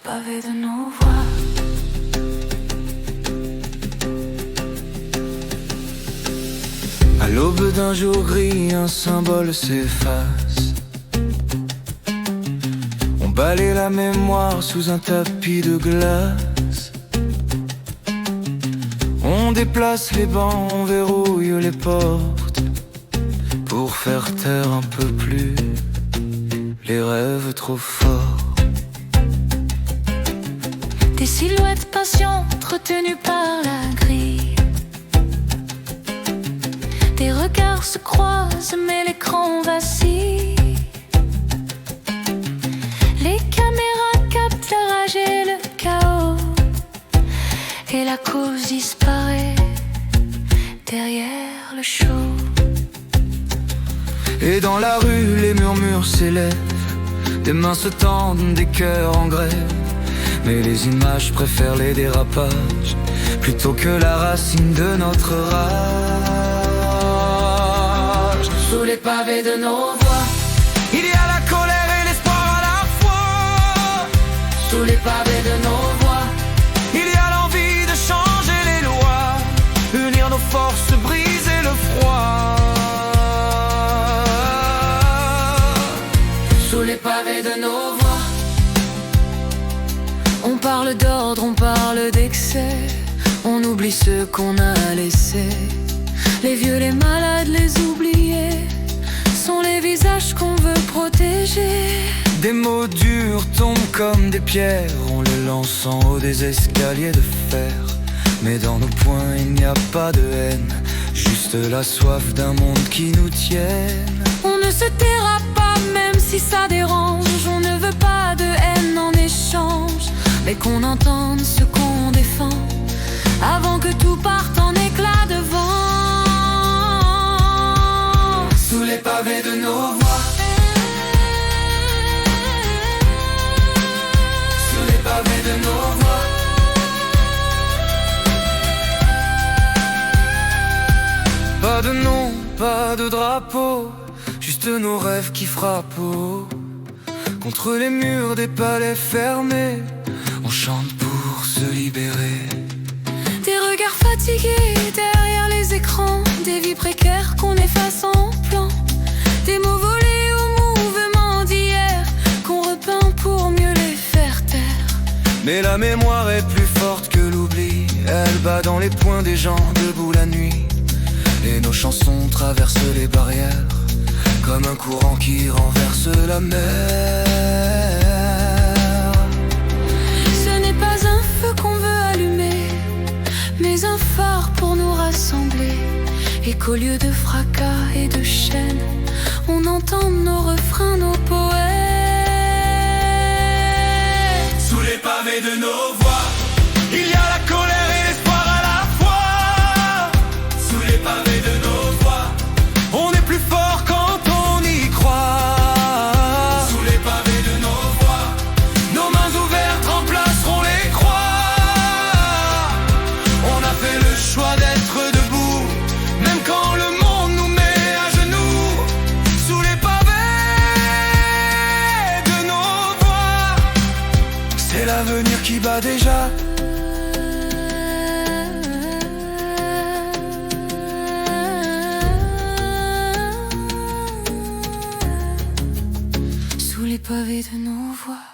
pavés de nos voix. À l'aube d'un jour gris, un symbole s'efface. On balaye la mémoire sous un tapis de glace. On déplace les bancs, on verrouille les portes pour faire taire un peu plus les rêves trop forts. Des silhouettes patientes retenues par la grille. Des regards se croisent mais l'écran vacille. Les caméras captent la rage et le chaos, et la cause disparaît derrière le show. Et dans la rue les murmures s'élèvent, des mains se tendent, des cœurs en grève. Mais les images préfèrent les dérapages plutôt que la racine de notre rage. Sous les pavés de nos voix, il y a la colère et l'espoir à la fois. sous les pavés de nos voix, Il y a l'envie de changer les lois, unir nos forces, briser le froid. sous les pavés de nos voix. On parle d'ordre, on parle d'excès, on oublie ceux qu'on a laissés. Les vieux, les malades, les oubliés sont les visages qu'on veut protéger. Des mots durs tombent comme des pierres, on les lance en haut des escaliers de fer. Mais dans nos poings il n'y a pas de haine, juste la soif d'un monde qui nous tienne. On ne se taira pas même si ça dérange, on ne veut pas de haine en échange, mais qu'on entende ce qu'on défend avant que tout parte en éclats de vent. Sous les pavés de nos voix, sous les pavés de nos voix. Pas de nom, pas de drapeau, juste nos rêves qui frappent haut. Contre les murs des palais fermés, on chante pour se libérer. Des regards fatigués derrière les écrans, des vies précaires qu'on efface en plan, des mots volés au mouvement d'hier qu'on repeint pour mieux les faire taire. Mais la mémoire est plus forte que l'oubli, elle bat dans les poings des gens debout la nuit. Et nos chansons traversent les barrières comme un courant qui renverse la mer. Ce n'est pas un feu qu'on veut allumer, mais un phare pour nous rassembler. Et qu'au lieu de fracas et de chaînes, on entende nos refrains, nos poètes. Sous les pavés de nos voix, il y a la colère et l'espoir à la fois. Sous les pavés de nos voix, on est plus fort quand on y croit. Sous les pavés de nos voix, nos mains ouvertes remplaceront les croix. On a fait le choix d'être debout, même quand le monde nous met à genoux. Sous les pavés de nos voix, c'est l'avenir qui bat déjà. Sous les pavés de nos voix.